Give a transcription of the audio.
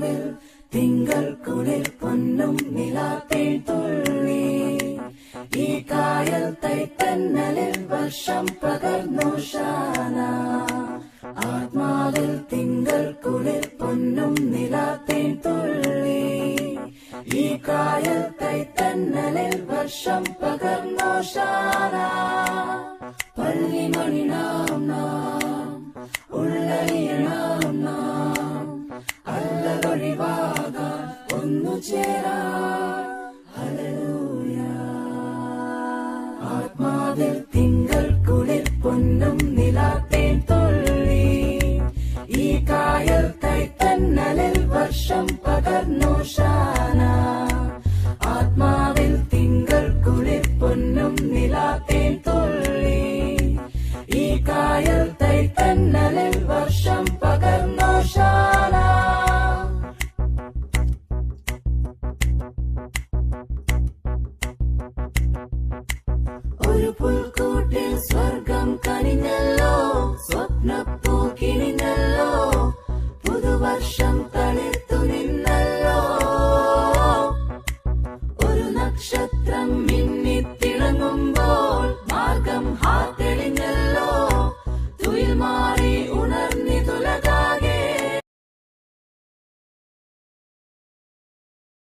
ആത്മാവിൽ തിങ്കൾ കുളിർ പൊന്നും നിലാത്തേൻ തുള്ളി. ഈ കായൽ തൈത്തന്നലിൽ വർഷം പകർന്നു ശാന. ആത്മാവിൽ തിങ്കൾ കുളിർ പൊന്നും നിലാത്തേൻ തുള്ളി. ഈ കായൽ തൈത്തന്നലിൽ വർഷം പകർന്നു ശാന. പള്ളിമണി നാം ഉള്ളറിയണം നാം അല്ലതൊഴിവാകാൻ ഒന്നു ചേരാം. ഹല്ലേലൂയ. ആത്മാവിൽ തിങ്കൾ കുളിർ പൊന്നും നിലാത്തേൻ തുള്ളി. ഈ കായൽ തൈത്തന്നലിൽ വർഷം പകർന്നു ശാന. ആത്മാവിൽ തിങ്കൾ കുളിർ പൊന്നും നിലാത്തേൻ തുള്ളി. ഈ കായൽ തൈത്തന്നലിൽ വർഷം പകർന്നു ശാന. ഒരു പുൽക്കൂട്